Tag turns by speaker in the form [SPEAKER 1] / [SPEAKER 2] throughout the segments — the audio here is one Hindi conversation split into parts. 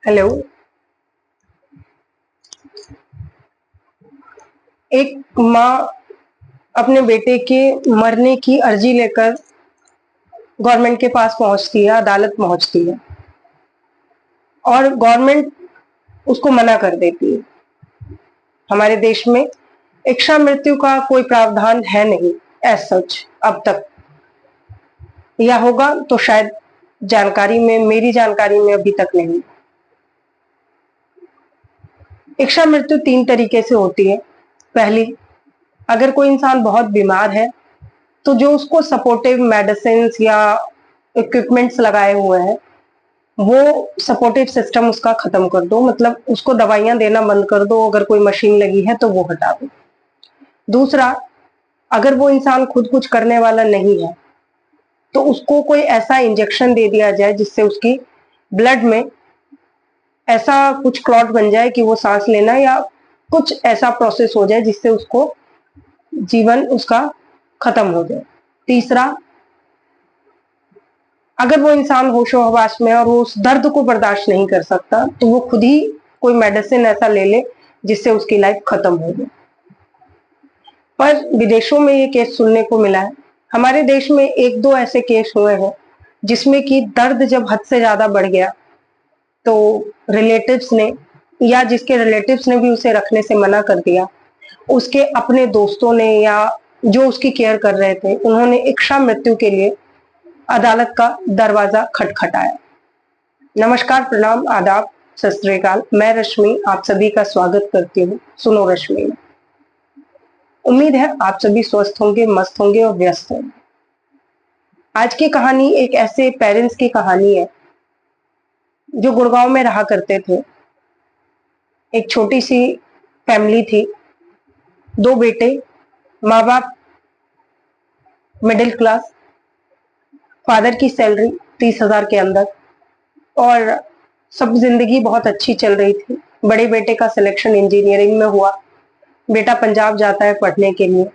[SPEAKER 1] हेलो। एक माँ अपने बेटे के मरने की अर्जी लेकर गवर्नमेंट के पास पहुंचती है, अदालत पहुंचती है और गवर्नमेंट उसको मना कर देती है। हमारे देश में इच्छा मृत्यु का कोई प्रावधान है नहीं एज सच अब तक, या होगा तो शायद मेरी जानकारी में अभी तक नहीं। इच्छा मृत्यु 3 तरीके से होती है। पहली, अगर कोई इंसान बहुत बीमार है तो जो उसको सपोर्टिव मेडिसिन या इक्विपमेंट्स लगाए हुए हैं वो सपोर्टिव सिस्टम उसका खत्म कर दो, मतलब उसको दवाइयां देना बंद कर दो। अगर कोई मशीन लगी है तो वो हटा दो। दूसरा, अगर वो इंसान खुद कुछ करने वाला नहीं है तो उसको कोई ऐसा इंजेक्शन दे दिया जाए जिससे उसकी ब्लड में ऐसा कुछ क्लॉट बन जाए कि वो सांस लेना या कुछ ऐसा प्रोसेस हो जाए जिससे उसको जीवन उसका खत्म हो जाए। तीसरा, अगर वो इंसान होशो हवास में और वो उस दर्द को बर्दाश्त नहीं कर सकता तो वो खुद ही कोई मेडिसिन ऐसा ले ले जिससे उसकी लाइफ खत्म हो जाए। पर विदेशों में ये केस सुनने को मिला है। हमारे देश में 1-2 ऐसे केस हुए हैं जिसमें कि दर्द जब हद से ज्यादा बढ़ गया तो रिलेटिव्स ने या जिसके रिलेटिव्स ने भी उसे रखने से मना कर दिया, उसके अपने दोस्तों ने या जो उसकी केयर कर रहे थे उन्होंने इच्छा मृत्यु के लिए अदालत का दरवाजा खटखटाया। नमस्कार, प्रणाम, आदाब, सत श्री अकाल। मैं रश्मि आप सभी का स्वागत करती हूँ सुनो रश्मि में। उम्मीद है आप सभी स्वस्थ होंगे, मस्त होंगे और व्यस्त होंगे। आज की कहानी एक ऐसे पेरेंट्स की कहानी है जो गुड़गांव में रहा करते थे। एक छोटी सी फैमिली थी, 2 बेटे, माँ बाप मिडिल क्लास, फादर की सैलरी 30,000 के अंदर और सब जिंदगी बहुत अच्छी चल रही थी। बड़े बेटे का सिलेक्शन इंजीनियरिंग में हुआ, बेटा पंजाब जाता है पढ़ने के लिए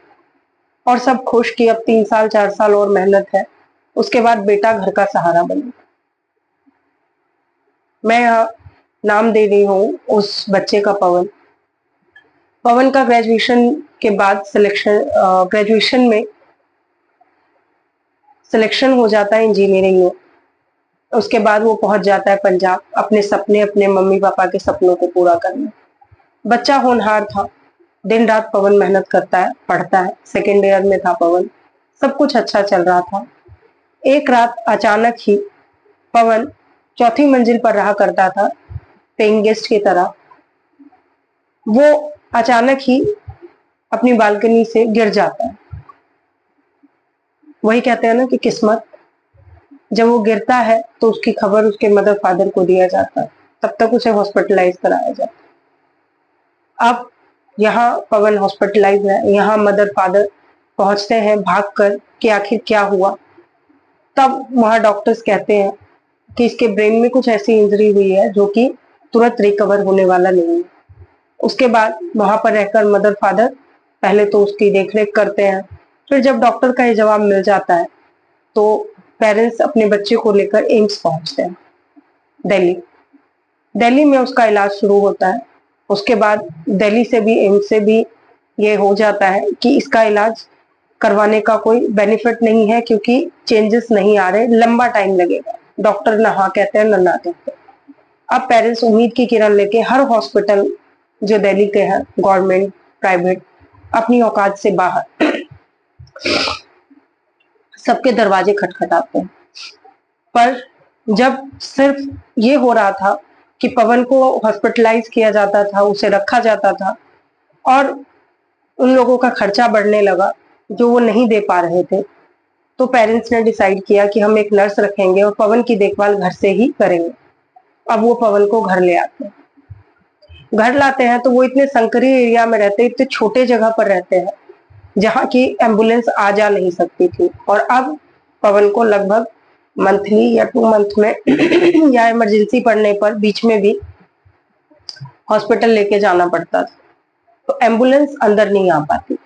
[SPEAKER 1] और सब खुश कि अब 3 साल 4 साल और मेहनत है, उसके बाद बेटा घर का सहारा बने। मैं नाम दे रही हूँ उस बच्चे का पवन। पवन का ग्रेजुएशन के बाद ग्रेजुएशन में सिलेक्शन हो जाता है इंजीनियरिंग में। उसके बाद वो पहुंच जाता है पंजाब अपने सपने, अपने मम्मी पापा के सपनों को पूरा करने। बच्चा होनहार था, दिन रात पवन मेहनत करता है, पढ़ता है। सेकेंड ईयर में था पवन, सब कुछ अच्छा चल रहा था। एक रात अचानक ही पवन 4थी मंजिल पर रहा करता था पेइंग गेस्ट की तरह। वो अचानक ही अपनी बालकनी से गिर जाता है। वही कहते हैं ना कि किस्मत। जब वो गिरता है तो उसकी खबर उसके मदर फादर को दिया जाता है, तब तक उसे हॉस्पिटलाइज कराया जाता है। अब यहाँ पवन हॉस्पिटलाइज है, यहाँ मदर फादर पहुंचते हैं भागकर कि आखिर क्या हुआ। तब वहां डॉक्टर्स कहते हैं कि इसके ब्रेन में कुछ ऐसी इंजरी हुई है जो कि तुरंत रिकवर होने वाला नहीं है। उसके बाद वहां पर रहकर मदर फादर पहले तो उसकी देखरेख करते हैं, फिर जब डॉक्टर का ये जवाब मिल जाता है तो पेरेंट्स अपने बच्चे को लेकर एम्स पहुंचते हैं दिल्ली। दिल्ली में उसका इलाज शुरू होता है। उसके बाद दिल्ली से भी, एम्स से भी ये हो जाता है कि इसका इलाज करवाने का कोई बेनिफिट नहीं है क्योंकि चेंजेस नहीं आ रहे, लंबा टाइम लगेगा। डॉक्टर ना हाँ कहते हैं ना ना कहते हैं। अब पेरेंट्स उम्मीद की किरण लेके हर हॉस्पिटल जो दिल्ली के हैं, गवर्नमेंट, प्राइवेट, अपनी औकात से बाहर सबके दरवाजे खटखटाते हैं। पर जब सिर्फ ये हो रहा था कि पवन को हॉस्पिटलाइज किया जाता था, उसे रखा जाता था और उन लोगों का खर्चा बढ़ने लगा जो वो नहीं दे पा रहे थे, तो पेरेंट्स ने डिसाइड किया कि हम एक नर्स रखेंगे और पवन की देखभाल घर से ही करेंगे। अब वो पवन को घर ले आते हैं। घर लाते हैं तो वो इतने संकरी एरिया में रहते, इतने छोटे जगह पर रहते हैं जहाँ की एम्बुलेंस आ जा नहीं सकती थी। और अब पवन को लगभग मंथली या 2 मंथ में या इमरजेंसी पड़ने पर बीच में भी हॉस्पिटल लेके जाना पड़ता था, तो एम्बुलेंस अंदर नहीं आ पाती।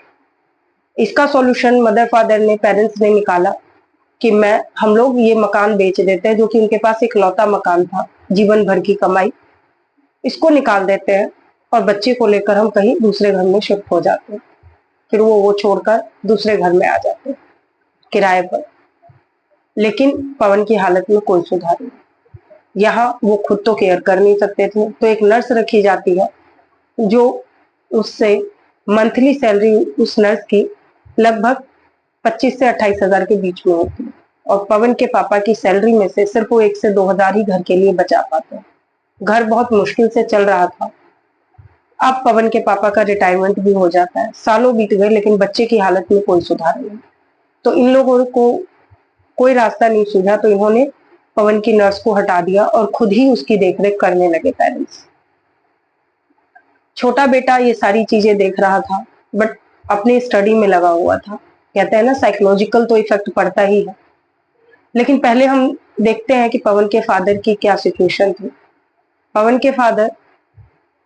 [SPEAKER 1] इसका सॉल्यूशन मदर फादर ने, पेरेंट्स ने निकाला कि हम लोग ये मकान बेच देते हैं, जो कि उनके पास एक लौता मकान था, जीवन भर की कमाई। इसको निकाल देते हैं और बच्चे को लेकर हम कहीं दूसरे घर में शिफ्ट हो जाते हैं। फिर वो छोड़कर दूसरे घर में आ जाते हैं किराए पर। लेकिन पवन की हालत में कोई सुधार नहीं। यहाँ वो खुद तो केयर कर नहीं सकते थे, तो एक नर्स रखी जाती है जो उससे मंथली सैलरी उस नर्स की लगभग 25 से 28 हजार के बीच में होती है और पवन के पापा की सैलरी में से सिर्फ वो 1 से 2 हजार ही घर के लिए बचा पाते हैं। घर बहुत मुश्किल से चल रहा था। अब पवन के पापा का रिटायरमेंट भी हो जाता है। सालों बीत गए लेकिन बच्चे की हालत में कोई सुधार नहीं। तो इन लोगों को कोई रास्ता नहीं सूझा, तो इन्होंने पवन की नर्स को हटा दिया और खुद ही उसकी देखरेख करने लगे पेरेंट्स। छोटा बेटा ये सारी चीजें देख रहा था बट अपनी स्टडी में लगा हुआ था। कहते हैं ना, साइकोलॉजिकल तो इफेक्ट पड़ता ही है। लेकिन पहले हम देखते हैं कि पवन के फादर की क्या सिचुएशन थी। पवन के फादर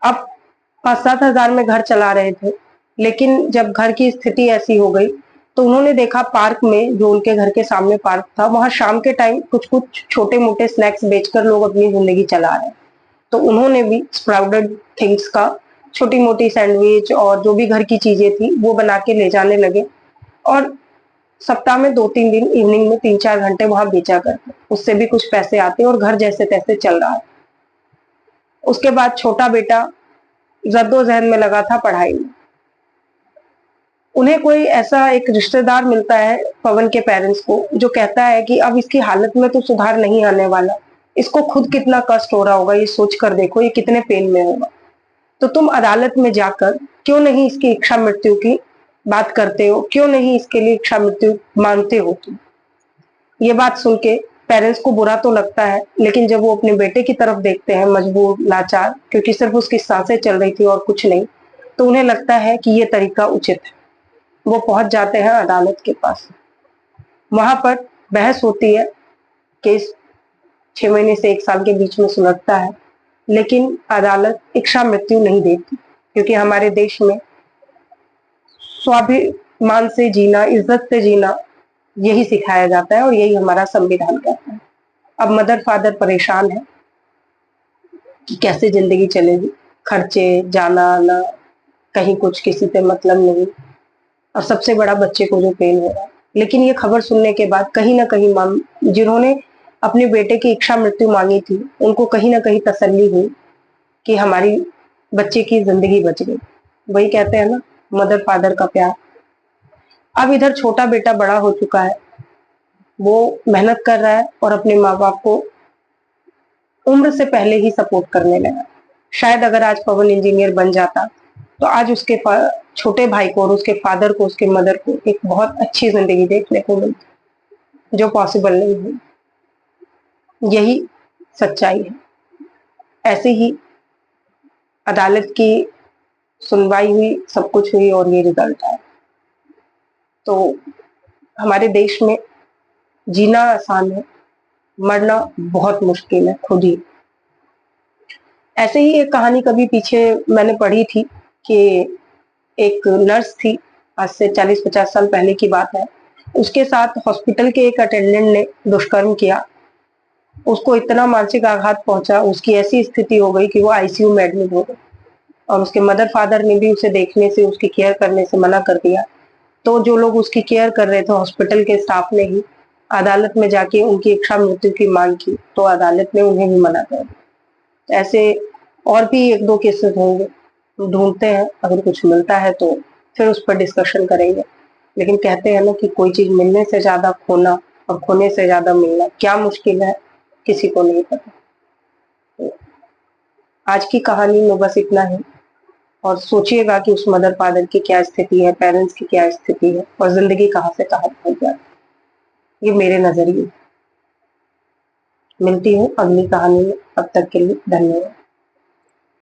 [SPEAKER 1] अब 5-7 हजार में घर चला रहे थे, लेकिन जब घर की स्थिति ऐसी हो गई तो उन्होंने देखा पार्क में, जो उनके घर के सामने पार्क था, वहां शाम के टाइम कुछ कुछ छोटे मोटे स्नैक्स बेचकर लोग अपनी जिंदगी चला रहे हैं। तो उन्होंने भी स्प्राउटेड थिंग्स का छोटी मोटी सैंडविच और जो भी घर की चीजें थी वो बना के ले जाने लगे और सप्ताह में 2-3 दिन इवनिंग में 3-4 घंटे वहां बेचा करते। उससे भी कुछ पैसे आते और घर जैसे तैसे चल रहा है। उसके बाद छोटा बेटा जद्दोजहद में लगा था पढ़ाई में। उन्हें कोई ऐसा एक रिश्तेदार मिलता है पवन के पेरेंट्स को, जो कहता है कि अब इसकी हालत में तो सुधार नहीं आने वाला, इसको खुद कितना कष्ट हो रहा होगा, ये सोच कर देखो ये कितने पेन में होगा। तो तुम अदालत में जाकर क्यों नहीं इसकी इच्छा मृत्यु की बात करते हो, क्यों नहीं इसके लिए इच्छा मृत्यु मांगते हो तुम। ये बात सुन के पेरेंट्स को बुरा तो लगता है, लेकिन जब वो अपने बेटे की तरफ देखते हैं मजबूर, लाचार, क्योंकि सिर्फ उसकी सांसें चल रही थी और कुछ नहीं, तो उन्हें लगता है कि ये तरीका उचित है। वो पहुंच जाते हैं अदालत के पास। वहां पर बहस होती है, केस 6 महीने से 1 साल के बीच में सुलझता है, लेकिन अदालत इच्छा मृत्यु नहीं देती, क्योंकि हमारे देश में स्वाभिमान से जीना, इज्जत से जीना, यही सिखाया जाता है और यही हमारा संविधान कहता है। अब मदर फादर परेशान है कि कैसे जिंदगी चलेगी, खर्चे, जाना आना, कहीं कुछ किसी से मतलब नहीं, और सबसे बड़ा बच्चे को जो पेन हो रहा है। लेकिन ये खबर सुनने के बाद कहीं ना कहीं जिन्होंने अपने बेटे की इच्छा मृत्यु मांगी थी, उनको कहीं ना कहीं तसल्ली हुई कि हमारी बच्चे की जिंदगी बच गई। वही कहते हैं ना, मदर फादर का प्यार। अब इधर छोटा बेटा बड़ा हो चुका है, वो मेहनत कर रहा है और अपने माँ बाप को उम्र से पहले ही सपोर्ट करने लगा। शायद अगर आज पवन इंजीनियर बन जाता तो आज उसके छोटे भाई को और उसके फादर को, उसके मदर को एक बहुत अच्छी जिंदगी देखने को मिलती, जो पॉसिबल नहीं हुई। यही सच्चाई है। ऐसे ही अदालत की सुनवाई हुई, सब कुछ हुई और ये रिजल्ट आया। तो हमारे देश में जीना आसान है, मरना बहुत मुश्किल है खुद ही। ऐसे ही एक कहानी कभी पीछे मैंने पढ़ी थी कि एक नर्स थी, आज से 40-50 साल पहले की बात है। उसके साथ हॉस्पिटल के एक अटेंडेंट ने दुष्कर्म किया। उसको इतना मानसिक आघात पहुंचा, उसकी ऐसी स्थिति हो गई कि वो आईसीयू में एडमिट हो गई और उसके मदर फादर ने भी उसे देखने से, उसकी केयर करने से मना कर दिया। तो जो लोग उसकी केयर कर रहे थे, हॉस्पिटल के स्टाफ ने ही अदालत में जाके उनकी इच्छा मृत्यु की मांग की, तो अदालत ने उन्हें भी मना कर दिया। ऐसे और भी 1-2 केसेस होंगे, ढूंढते हैं, अगर कुछ मिलता है तो फिर उस पर डिस्कशन करेंगे। लेकिन कहते हैं ना कि कोई चीज मिलने से ज्यादा खोना और खोने से ज्यादा मिलना क्या मुश्किल है, किसी को नहीं पता। तो आज की कहानी में बस इतना ही, और सोचिएगा कि उस मदर फादर की क्या स्थिति है, पेरेंट्स की क्या स्थिति है और जिंदगी कहाँ से कहाँ पहुंच जाती है। ये मेरे नजरिए। मिलती हूँ अगली कहानी में, तब तक के लिए धन्यवाद।